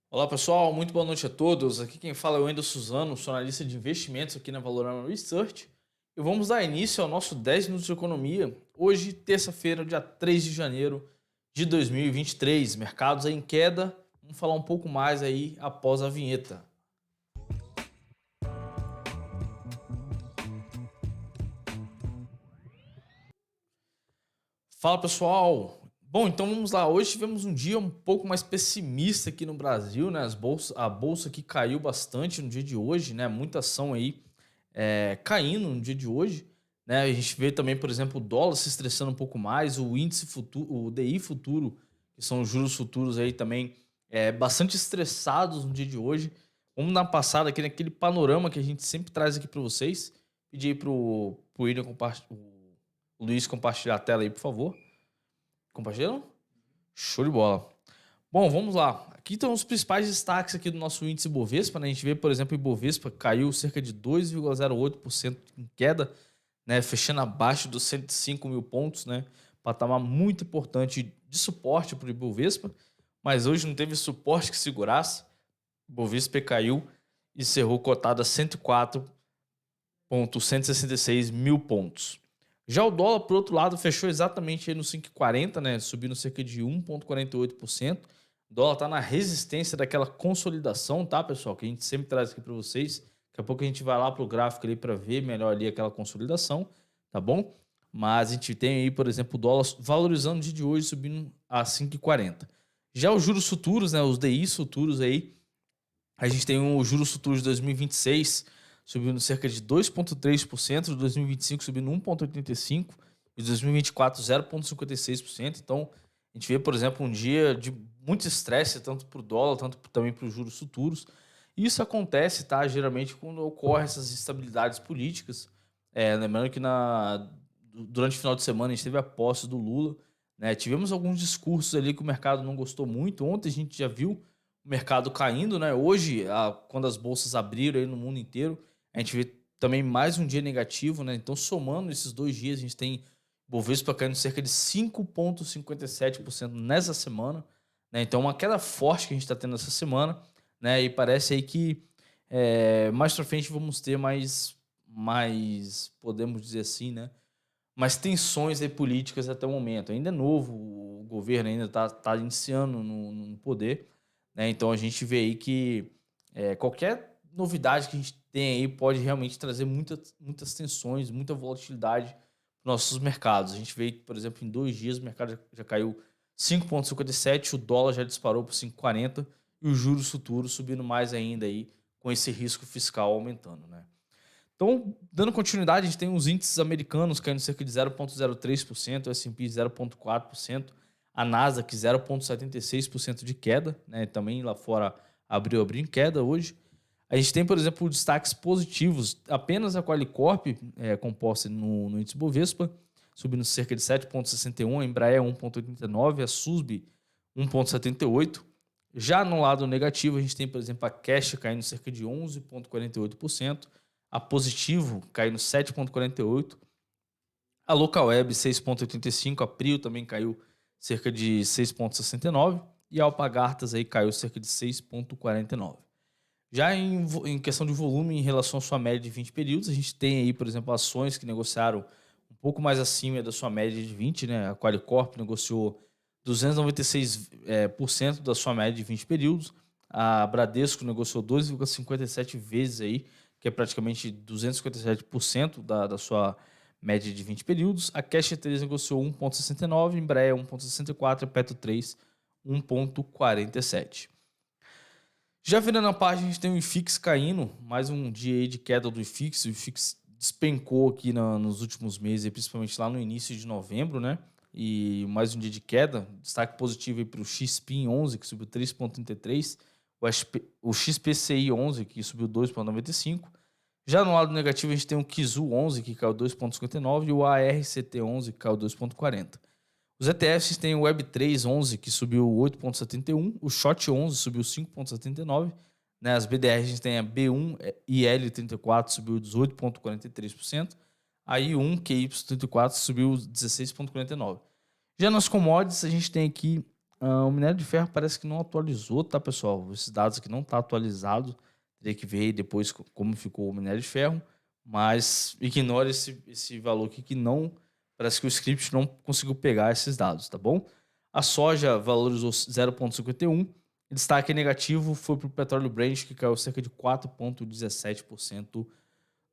Olá pessoal, muito boa noite a todos. Aqui quem fala é o Wendel Suzano, sou analista de investimentos aqui na Valorama Research. E vamos dar início ao nosso 10 minutos de economia. Hoje, terça-feira, dia 3 de janeiro de 2023. Mercados aí em queda. Vamos falar um pouco mais aí após a vinheta. Fala pessoal. Bom, então vamos lá. Hoje tivemos um dia um pouco mais pessimista aqui no Brasil, né? A bolsa aqui caiu bastante no dia de hoje, né? Muita ação aí caindo no dia de hoje, né? A gente vê também, por exemplo, o dólar se estressando um pouco mais, o índice futuro, o DI futuro, que são os juros futuros aí também, bastante estressados no dia de hoje. Vamos dar uma passada aqui naquele panorama que a gente sempre traz aqui para vocês. Pedir aí pro William o Luiz compartilhar a tela aí, por favor. Compartilham? Show de bola. Bom, vamos lá. Aqui estão os principais destaques aqui do nosso índice Ibovespa, né? A gente vê, por exemplo, o Ibovespa caiu cerca de 2,08% em queda, né? Fechando abaixo dos 105 mil pontos, né? Patamar muito importante de suporte para o Ibovespa, mas hoje não teve suporte que segurasse. O Ibovespa caiu e cerrou cotado a 104,166 mil pontos. Já o dólar, por outro lado, fechou exatamente aí no 5,40, né? Subindo cerca de 1,48%. O dólar está na resistência daquela consolidação, tá, pessoal? Que a gente sempre traz aqui para vocês. Daqui a pouco a gente vai lá para o gráfico ali para ver melhor ali aquela consolidação, tá bom? Mas a gente tem aí, por exemplo, o dólar valorizando no dia de hoje, subindo a 5,40. Já os juros futuros, né? Os DIs futuros aí, a gente tem os juros futuros de 2026 subindo cerca de 2,3%, de 2025 subindo 1,85% e de 2024 0,56%. Então, a gente vê, por exemplo, um dia de muito estresse, tanto para o dólar, tanto também para os juros futuros. Isso acontece, tá? Geralmente quando ocorrem essas instabilidades políticas. Lembrando que durante o final de semana a gente teve a posse do Lula, né? Tivemos alguns discursos ali que o mercado não gostou muito. Ontem a gente já viu o mercado caindo, né? Hoje, quando as bolsas abriram aí no mundo inteiro, a gente vê também mais um dia negativo, né? Então, somando esses 2 dias, a gente tem Bovespa caindo cerca de 5,57% nessa semana, né? Então, uma queda forte que a gente está tendo essa semana, né? E parece aí que mais pra frente vamos ter mais, podemos dizer assim, né? Mais tensões aí políticas até o momento. Ainda é novo, o governo ainda está iniciando no poder, né? Então, a gente vê aí que qualquer novidade que a gente tem aí pode realmente trazer muitas tensões, muita volatilidade para nossos mercados. A gente vê que, por exemplo, em 2 dias o mercado já caiu 5,57, o dólar já disparou para 5,40 e os juros futuros subindo mais ainda aí com esse risco fiscal aumentando, né? Então, dando continuidade, a gente tem os índices americanos caindo cerca de 0,03%, o S&P 0,4%, a Nasdaq 0,76% de queda, né? Também lá fora abriu em queda hoje. A gente tem, por exemplo, destaques positivos. Apenas a Qualicorp, composta no índice Bovespa, subindo cerca de 7,61%, a Embraer 1,89%, a SUSB 1,78%. Já no lado negativo, a gente tem, por exemplo, a Cash caindo cerca de 11,48%, a Positivo caindo 7,48%, a Localweb 6,85%, a Prio também caiu cerca de 6,69% e a Alpargatas aí caiu cerca de 6,49%. Já em questão de volume em relação à sua média de 20 períodos, a gente tem aí, por exemplo, ações que negociaram um pouco mais acima da sua média de 20, né? A Qualicorp negociou 296% por cento da sua média de 20 períodos. A Bradesco negociou 2,57 vezes aí, que é praticamente 257% da sua média de 20 períodos. A Cash 3 negociou 1,69, Embraer 1,64 e Petro 3 1,47. Já virando a página, a gente tem o IFIX caindo, mais um dia aí de queda do IFIX. O IFIX despencou aqui nos últimos meses, principalmente lá no início de novembro, né? E mais um dia de queda. Destaque positivo aí para o XPIN 11, que subiu 3,33. O XPCI 11, que subiu 2,95. Já no lado negativo, a gente tem o Kizu 11, que caiu 2,59, e o ARCT 11, que caiu 2,40. Os ETFs têm o Web3 11, que subiu 8,71, o SHOT 11 subiu 5,79, né? As BDRs a gente tem a B1 e L34 subiu 18,43%, a I1 QY34 subiu 16,49%. Já nas commodities a gente tem aqui O minério de ferro parece que não atualizou, tá, pessoal? Esses dados aqui não tá atualizado. Teria que ver aí depois como ficou o minério de ferro. Mas ignore esse valor aqui que não. Parece que o script não conseguiu pegar esses dados, tá bom? A soja valorizou 0,51. Destaque negativo foi para o petróleo Brent, que caiu cerca de 4,17%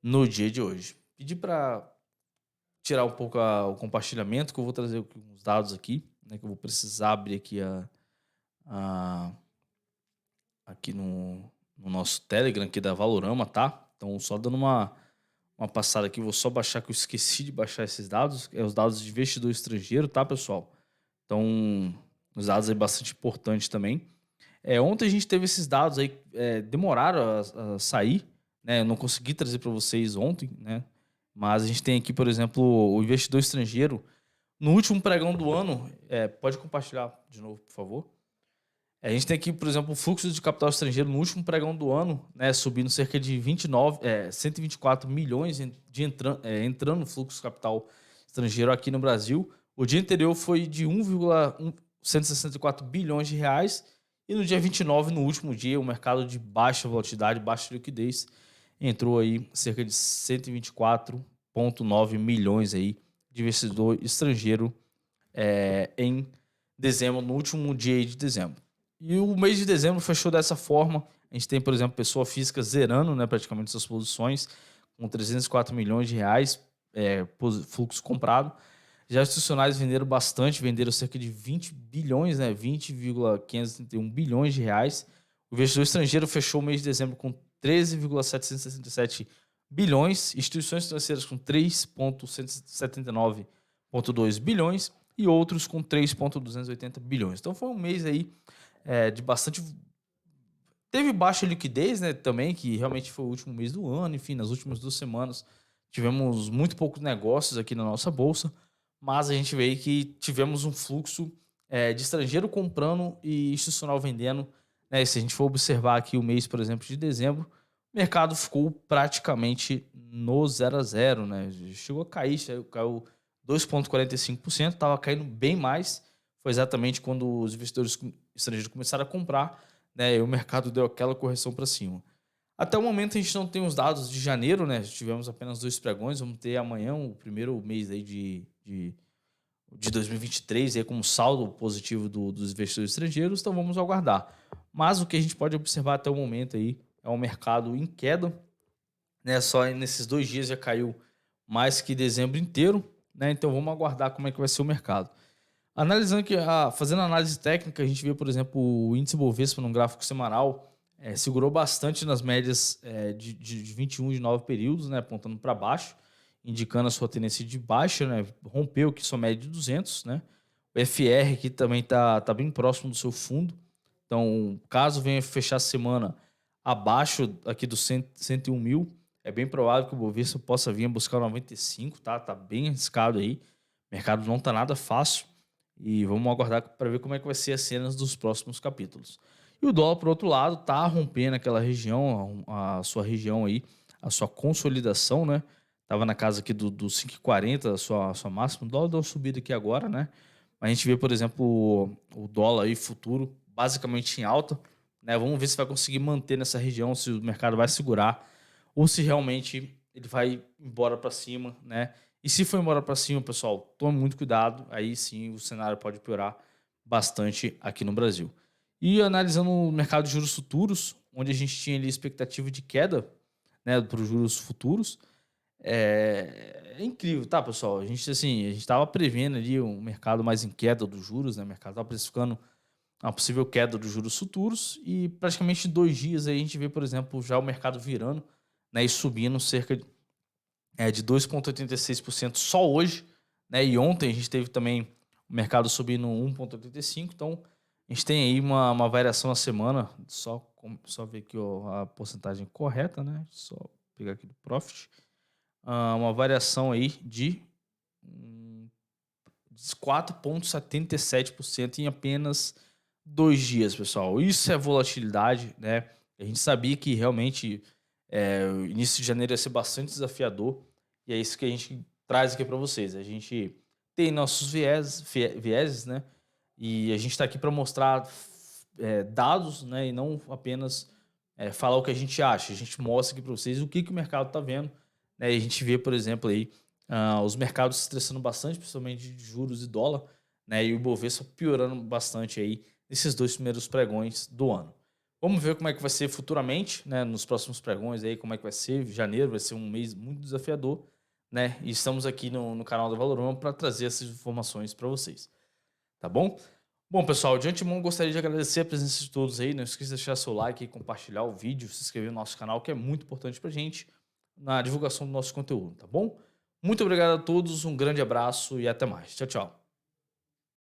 no dia de hoje. Pedi para tirar um pouco o compartilhamento, que eu vou trazer uns dados aqui, né, que eu vou precisar abrir aqui a- aqui no nosso Telegram aqui da Valorama, tá? Então, só dando uma passada aqui, vou só baixar, que eu esqueci de baixar esses dados, é os dados de investidor estrangeiro, tá, pessoal? Então, os dados aí bastante importantes também. Ontem a gente teve esses dados aí, demoraram a sair, né? Eu não consegui trazer para vocês ontem, né? Mas a gente tem aqui, por exemplo, o investidor estrangeiro. No último pregão do ano, pode compartilhar de novo, por favor. A gente tem aqui, por exemplo, o fluxo de capital estrangeiro no último pregão do ano, né, subindo cerca de 124 milhões entrando no fluxo de capital estrangeiro aqui no Brasil. O dia anterior foi de 1,164 bilhões de reais. E no dia 29, no último dia, o mercado de baixa volatilidade, baixa liquidez, entrou aí cerca de 124,9 milhões aí de investidor estrangeiro em dezembro, no último dia de dezembro. E o mês de dezembro fechou dessa forma. A gente tem, por exemplo, pessoa física zerando, né, praticamente suas posições, com 304 milhões de reais fluxo comprado. Já os institucionais venderam bastante, venderam cerca de 20 bilhões, né, 20,531 bilhões de reais. O investidor estrangeiro fechou o mês de dezembro com 13,767 bilhões, instituições financeiras com 3,179,2 bilhões e outros com 3,280 bilhões. Então foi um mês aí de bastante. Teve baixa liquidez, né, também, que realmente foi o último mês do ano. Enfim, nas últimas 2 semanas tivemos muito poucos negócios aqui na nossa bolsa, mas a gente vê que tivemos um fluxo de estrangeiro comprando e institucional vendendo. Né? E se a gente for observar aqui o mês, por exemplo, de dezembro, o mercado ficou praticamente no 0 a 0, né? Chegou a cair, caiu 2,45%, estava caindo bem mais. Foi exatamente quando os investidores estrangeiros começaram a comprar, né? E o mercado deu aquela correção para cima. Até o momento a gente não tem os dados de janeiro, né? Tivemos apenas 2 pregões. Vamos ter amanhã o primeiro mês aí de 2023 aí como saldo positivo dos investidores estrangeiros. Então vamos aguardar. Mas o que a gente pode observar até o momento aí é um mercado em queda, né? Só nesses 2 dias já caiu mais que dezembro inteiro, né? Então vamos aguardar como é que vai ser o mercado. Analisando aqui, fazendo análise técnica, a gente vê, por exemplo, o índice Bovespa num gráfico semanal segurou bastante nas médias de 21 de 9 períodos, né, apontando para baixo, indicando a sua tendência de baixa, né, rompeu aqui sua média de 200, né, o FR aqui também tá bem próximo do seu fundo, então caso venha fechar a semana abaixo aqui dos 101 mil, é bem provável que o Bovespa possa vir a buscar 95, tá bem arriscado aí, o mercado não tá nada fácil, e vamos aguardar para ver como é que vai ser as cenas dos próximos capítulos. E o dólar, por outro lado, tá rompendo aquela região, a sua região aí, a sua consolidação, né? Tava na casa aqui do 5,40, a sua máxima. O dólar deu uma subida aqui agora, né? A gente vê, por exemplo, o dólar aí futuro basicamente em alta, né? Vamos ver se vai conseguir manter nessa região, se o mercado vai segurar ou se realmente ele vai embora para cima, né? E se for embora para cima, pessoal, tome muito cuidado, aí sim o cenário pode piorar bastante aqui no Brasil. E analisando o mercado de juros futuros, onde a gente tinha ali expectativa de queda, né, para os juros futuros, é incrível, tá, pessoal? A gente estava prevendo ali um mercado mais em queda dos juros, né? O mercado estava precificando uma possível queda dos juros futuros e praticamente em 2 dias aí a gente vê, por exemplo, já o mercado virando, né, e subindo cerca de 2,86% só hoje, né? E ontem a gente teve também o mercado subindo 1,85%. Então a gente tem aí uma variação na semana, só ver aqui ó, a porcentagem correta, né? Só pegar aqui do Profit. Uma variação aí de 4,77% em apenas 2 dias, pessoal. Isso é volatilidade, né? A gente sabia que realmente o início de janeiro ia ser bastante desafiador e é isso que a gente traz aqui para vocês. A gente tem nossos vieses, né? E a gente está aqui para mostrar dados, né, e não apenas falar o que a gente acha. A gente mostra aqui para vocês o que o mercado está vendo, né, e a gente vê, por exemplo, aí, os mercados se estressando bastante, principalmente de juros e dólar, né, e o Ibovespa piorando bastante aí nesses 2 primeiros pregões do ano. Vamos ver como é que vai ser futuramente, né, nos próximos pregões aí, como é que vai ser. Janeiro vai ser um mês muito desafiador, né? E estamos aqui no canal da Valorama para trazer essas informações para vocês, tá bom? Bom, pessoal, de antemão gostaria de agradecer a presença de todos aí. Não esqueça de deixar seu like e compartilhar o vídeo, se inscrever no nosso canal, que é muito importante pra gente na divulgação do nosso conteúdo, tá bom? Muito obrigado a todos, um grande abraço e até mais. Tchau, tchau.